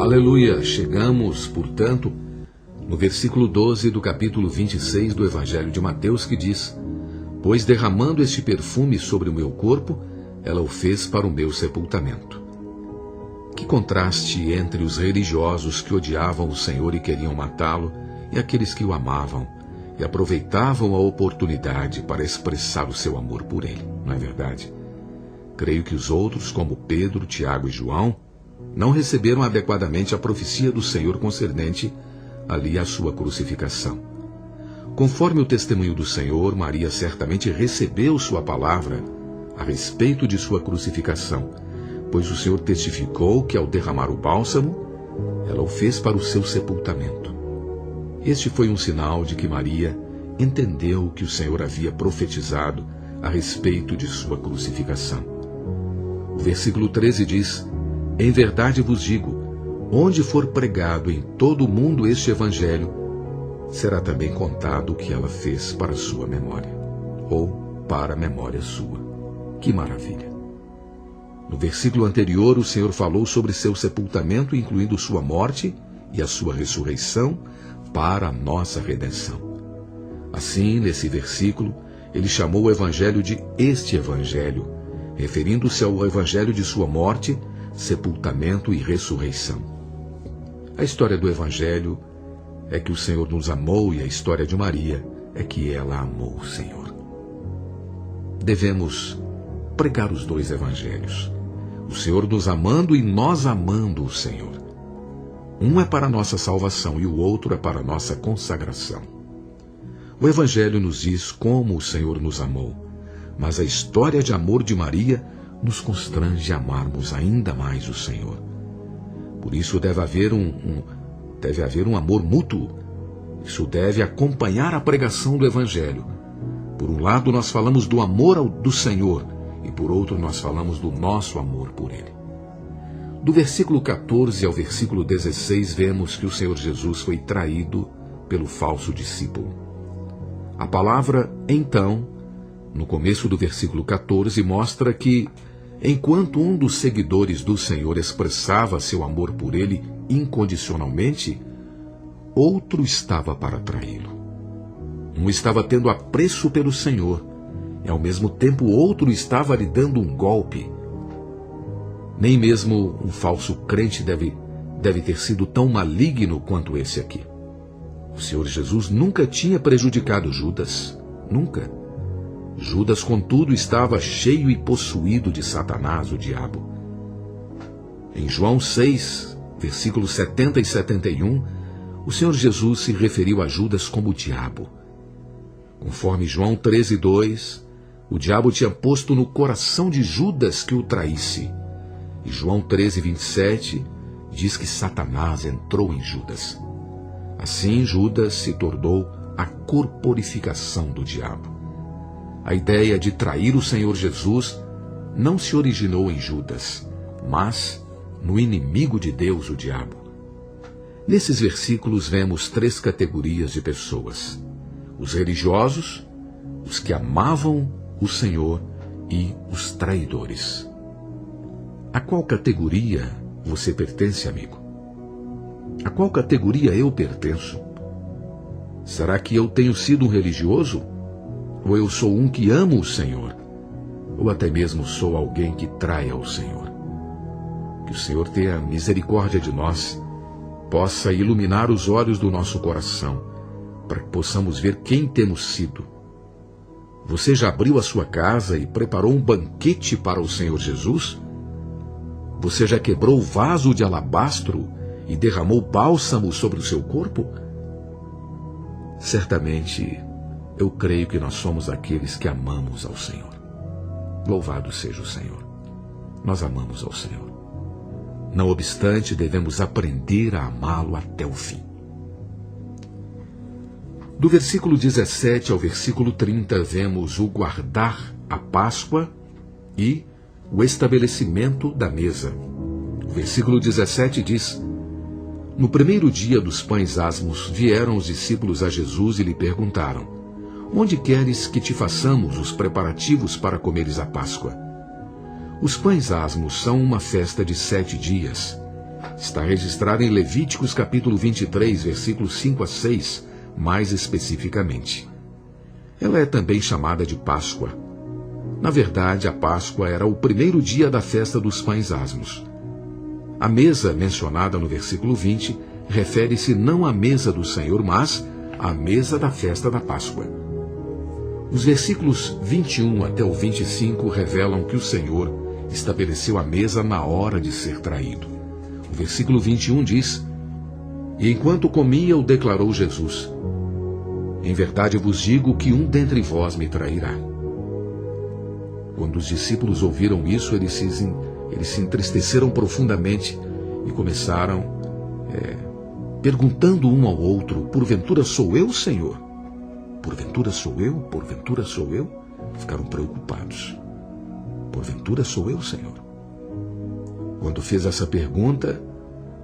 Aleluia! Chegamos, portanto, no versículo 12 do capítulo 26 do Evangelho de Mateus, que diz: Pois derramando este perfume sobre o meu corpo, ela o fez para o meu sepultamento. Que contraste entre os religiosos que odiavam o Senhor e queriam matá-lo, e aqueles que o amavam e aproveitavam a oportunidade para expressar o seu amor por ele, não é verdade? Creio que os outros, como Pedro, Tiago e João, não receberam adequadamente a profecia do Senhor concernente ali à sua crucificação. Conforme o testemunho do Senhor, Maria certamente recebeu sua palavra a respeito de sua crucificação, pois o Senhor testificou que, ao derramar o bálsamo, ela o fez para o seu sepultamento. Este foi um sinal de que Maria entendeu o que o Senhor havia profetizado a respeito de sua crucificação. O versículo 13 diz: Em verdade vos digo, onde for pregado em todo o mundo este evangelho, será também contado o que ela fez para a sua memória, ou para a memória sua. Que maravilha! No versículo anterior, o Senhor falou sobre seu sepultamento, incluindo sua morte e a sua ressurreição para a nossa redenção. Assim, nesse versículo, ele chamou o evangelho de este evangelho, referindo-se ao evangelho de sua morte, sepultamento e ressurreição. A história do evangelho é que o Senhor nos amou, e a história de Maria é que ela amou o Senhor. Devemos pregar os dois evangelhos, o Senhor nos amando e nós amando o Senhor. Um é para a nossa salvação e o outro é para a nossa consagração. O evangelho nos diz como o Senhor nos amou, mas a história de amor de Maria nos constrange a amarmos ainda mais o Senhor. Por isso deve haver um amor mútuo. Isso deve acompanhar a pregação do evangelho. Por um lado, nós falamos do amor do Senhor, e por outro, nós falamos do nosso amor por Ele. Do versículo 14 ao versículo 16, vemos que o Senhor Jesus foi traído pelo falso discípulo. A palavra então, no começo do versículo 14, mostra que, enquanto um dos seguidores do Senhor expressava seu amor por ele incondicionalmente, outro estava para traí-lo. Um estava tendo apreço pelo Senhor, e ao mesmo tempo outro estava lhe dando um golpe. Nem mesmo um falso crente deve ter sido tão maligno quanto esse aqui. O Senhor Jesus nunca tinha prejudicado Judas, nunca. Judas, contudo, estava cheio e possuído de Satanás, o diabo. Em João 6, versículos 70 e 71, o Senhor Jesus se referiu a Judas como o diabo. Conforme João 13, 2, o diabo tinha posto no coração de Judas que o traísse. E João 13, 27, diz que Satanás entrou em Judas. Assim, Judas se tornou a corporificação do diabo. A ideia de trair o Senhor Jesus não se originou em Judas, mas no inimigo de Deus, o diabo. Nesses versículos vemos três categorias de pessoas: os religiosos, os que amavam o Senhor e os traidores. A qual categoria você pertence, amigo? A qual categoria eu pertenço? Será que eu tenho sido um religioso? Ou eu sou um que ama o Senhor? Ou até mesmo sou alguém que trai ao Senhor? Que o Senhor tenha misericórdia de nós, possa iluminar os olhos do nosso coração, para que possamos ver quem temos sido. Você já abriu a sua casa e preparou um banquete para o Senhor Jesus? Você já quebrou o vaso de alabastro e derramou bálsamo sobre o seu corpo? Certamente, eu creio que nós somos aqueles que amamos ao Senhor. Louvado seja o Senhor. Nós amamos ao Senhor. Não obstante, devemos aprender a amá-lo até o fim. Do versículo 17 ao versículo 30, vemos o guardar a Páscoa e o estabelecimento da mesa. O versículo 17 diz: No primeiro dia dos pães asmos, vieram os discípulos a Jesus e lhe perguntaram: Onde queres que te façamos os preparativos para comeres a Páscoa? Os pães asmos são uma festa de 7 dias. está registrada em Levíticos capítulo 23, versículos 5 a 6, mais especificamente. Ela é também chamada de Páscoa. Na verdade, a Páscoa era o primeiro dia da festa dos pães asmos. A mesa mencionada no versículo 20 refere-se não à mesa do Senhor, mas à mesa da festa da Páscoa. Os versículos 21 até o 25 revelam que o Senhor estabeleceu a mesa na hora de ser traído. O versículo 21 diz: E enquanto comiam, declarou Jesus: Em verdade vos digo que um dentre vós me trairá. Quando os discípulos ouviram isso, eles se entristeceram profundamente e começaram perguntando um ao outro: Porventura sou eu, Senhor? Porventura sou eu? Porventura sou eu? Ficaram preocupados. Porventura sou eu, Senhor? Quando fez essa pergunta,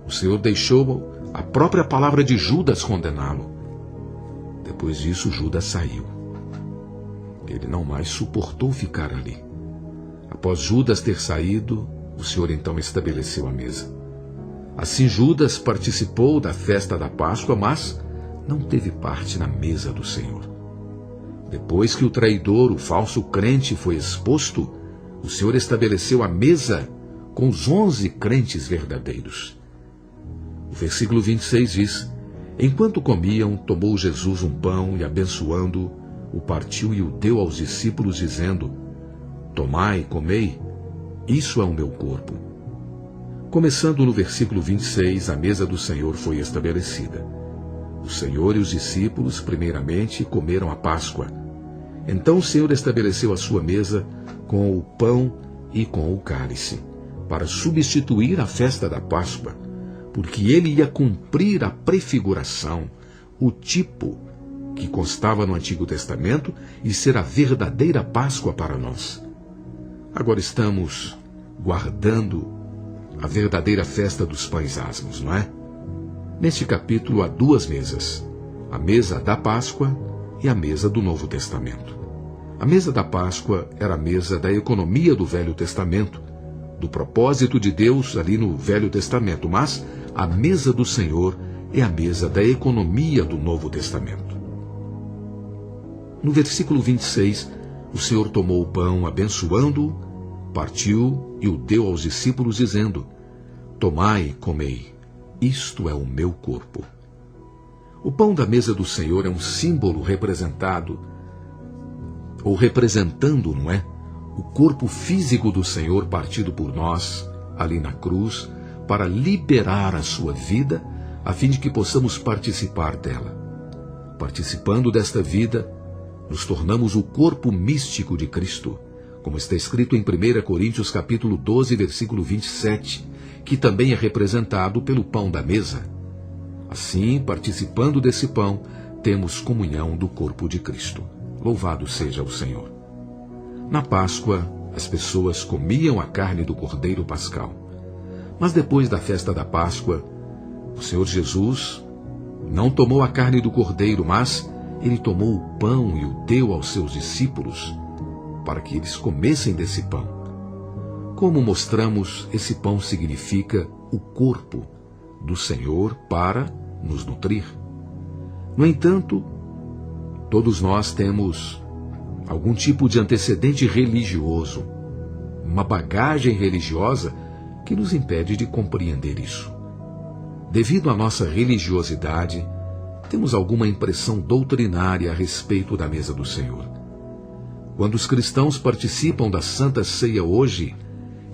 o Senhor deixou a própria palavra de Judas condená-lo. Depois disso, Judas saiu. Ele não mais suportou ficar ali. Após Judas ter saído, o Senhor então estabeleceu a mesa. Assim, Judas participou da festa da Páscoa, mas não teve parte na mesa do Senhor. Depois que o traidor, o falso crente, foi exposto, o Senhor estabeleceu a mesa com os 11 crentes verdadeiros. O versículo 26 diz: Enquanto comiam, tomou Jesus um pão e, abençoando-o, o partiu e o deu aos discípulos, dizendo: Tomai e comei, isso é o meu corpo. Começando no versículo 26, a mesa do Senhor foi estabelecida. O Senhor e os discípulos, primeiramente, comeram a Páscoa. Então o Senhor estabeleceu a sua mesa com o pão e com o cálice, para substituir a festa da Páscoa, porque ele ia cumprir a prefiguração, o tipo que constava no Antigo Testamento, e ser a verdadeira Páscoa para nós. Agora estamos guardando a verdadeira festa dos pães asmos, não é? Neste capítulo há duas mesas, a mesa da Páscoa e a mesa do Novo Testamento. A mesa da Páscoa era a mesa da economia do Velho Testamento, do propósito de Deus ali no Velho Testamento, mas a mesa do Senhor é a mesa da economia do Novo Testamento. No versículo 26, o Senhor tomou o pão, abençoando-o, partiu e o deu aos discípulos, dizendo: Tomai e comei, isto é o meu corpo. O pão da mesa do Senhor é um símbolo representando, não é? O corpo físico do Senhor partido por nós, ali na cruz, para liberar a sua vida, a fim de que possamos participar dela. Participando desta vida, nos tornamos o corpo místico de Cristo, como está escrito em 1 Coríntios capítulo 12, versículo 27, que também é representado pelo pão da mesa. Assim, participando desse pão, temos comunhão do corpo de Cristo. Louvado seja o Senhor. Na Páscoa, as pessoas comiam a carne do Cordeiro Pascal. Mas depois da festa da Páscoa, o Senhor Jesus não tomou a carne do Cordeiro, mas ele tomou o pão e o deu aos seus discípulos, para que eles comessem desse pão. Como mostramos, esse pão significa o corpo do Senhor para nos nutrir. No entanto, todos nós temos algum tipo de antecedente religioso, uma bagagem religiosa que nos impede de compreender isso. Devido à nossa religiosidade, temos alguma impressão doutrinária a respeito da mesa do Senhor. Quando os cristãos participam da Santa Ceia hoje,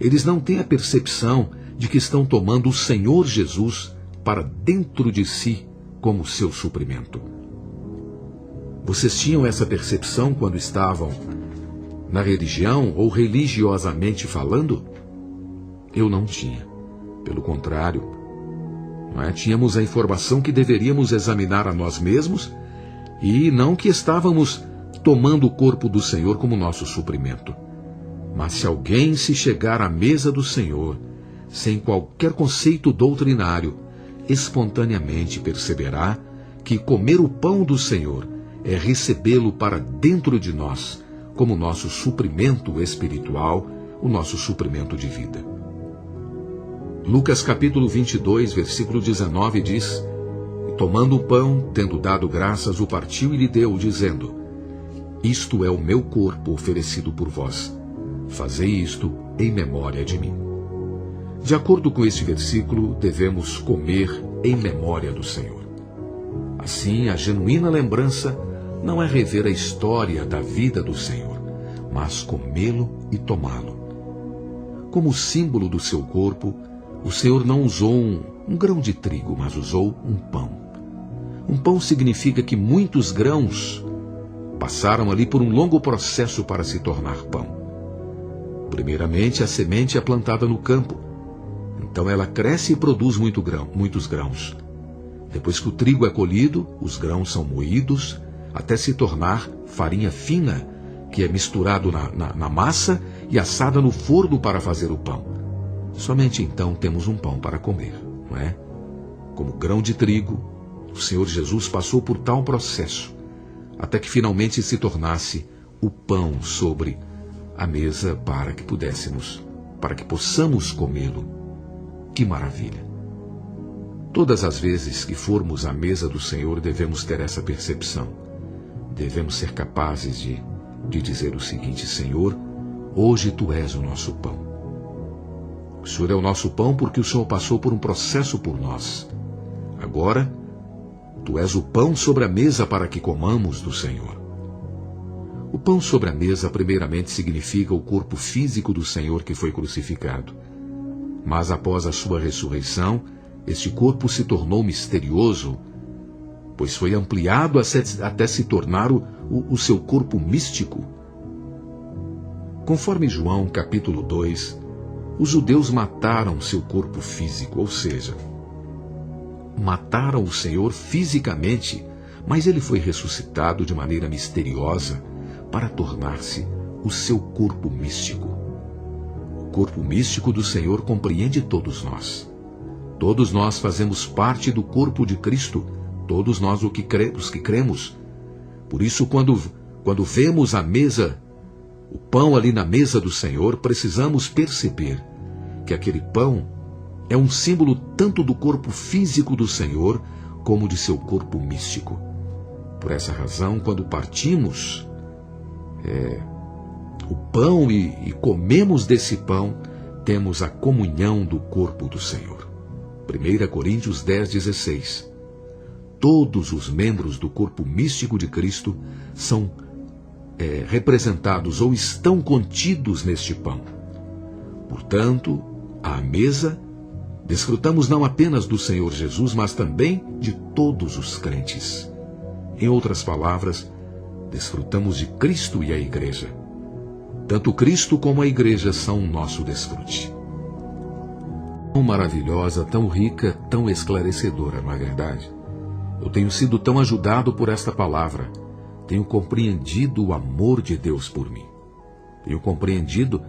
eles não têm a percepção de que estão tomando o Senhor Jesus para dentro de si como seu suprimento. Vocês tinham essa percepção quando estavam na religião ou religiosamente falando? Eu não tinha. Pelo contrário, tínhamos a informação que deveríamos examinar a nós mesmos e não que estávamos tomando o corpo do Senhor como nosso suprimento. Mas se alguém se chegar à mesa do Senhor sem qualquer conceito doutrinário, espontaneamente perceberá que comer o pão do Senhor é recebê-lo para dentro de nós como nosso suprimento espiritual, o nosso suprimento de vida. Lucas capítulo 22, versículo 19 diz: E tomando o pão, tendo dado graças, o partiu e lhe deu, dizendo: Isto é o meu corpo oferecido por vós. Fazei isto em memória de mim. De acordo com este versículo, devemos comer em memória do Senhor. Assim, a genuína lembrança não é rever a história da vida do Senhor, mas comê-lo e tomá-lo. Como símbolo do seu corpo, o Senhor não usou um grão de trigo, mas usou um pão. Um pão significa que muitos grãos passaram ali por um longo processo para se tornar pão. Primeiramente, a semente é plantada no campo. Então ela cresce e produz muitos grãos. Depois que o trigo é colhido, os grãos são moídos até se tornar farinha fina, que é misturado na massa e assada no forno para fazer o pão. Somente então temos um pão para comer, não é? Como grão de trigo, o Senhor Jesus passou por tal processo, até que finalmente se tornasse o pão sobre a mesa para que possamos comê-lo. Que maravilha! Todas as vezes que formos à mesa do Senhor, devemos ter essa percepção. Devemos ser capazes de dizer o seguinte: Senhor, hoje Tu és o nosso pão. O Senhor é o nosso pão porque o Senhor passou por um processo por nós. Agora, Tu és o pão sobre a mesa para que comamos do Senhor. O pão sobre a mesa, primeiramente, significa o corpo físico do Senhor que foi crucificado. Mas após a sua ressurreição, este corpo se tornou misterioso, pois foi ampliado até se tornar o seu corpo místico. Conforme João capítulo 2, os judeus mataram seu corpo físico, ou seja, mataram o Senhor fisicamente, mas ele foi ressuscitado de maneira misteriosa para tornar-se o seu corpo místico. O corpo místico do Senhor compreende todos nós. Todos nós fazemos parte do corpo de Cristo, todos nós os que cremos. Por isso, quando vemos a mesa, o pão ali na mesa do Senhor, precisamos perceber que aquele pão é um símbolo tanto do corpo físico do Senhor como de seu corpo místico. Por essa razão, quando partimos o pão e comemos desse pão, temos a comunhão do corpo do Senhor. 1 Coríntios 10:16. Todos os membros do corpo místico de Cristo são representados ou estão contidos neste pão. Portanto, à mesa, desfrutamos não apenas do Senhor Jesus, mas também de todos os crentes. Em outras palavras, desfrutamos de Cristo e a Igreja. Tanto Cristo como a Igreja são o nosso desfrute. Tão maravilhosa, tão rica, tão esclarecedora, não é verdade? Eu tenho sido tão ajudado por esta palavra. Tenho compreendido o amor de Deus por mim. Tenho compreendido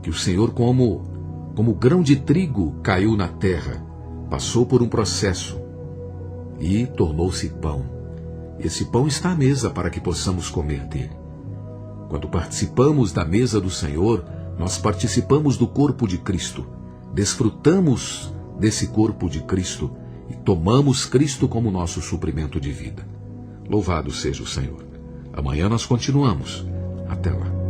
que o Senhor, como grão de trigo, caiu na terra, passou por um processo e tornou-se pão. Esse pão está à mesa para que possamos comer dele. Quando participamos da mesa do Senhor, nós participamos do corpo de Cristo, desfrutamos desse corpo de Cristo e tomamos Cristo como nosso suprimento de vida. Louvado seja o Senhor. Amanhã nós continuamos. Até lá.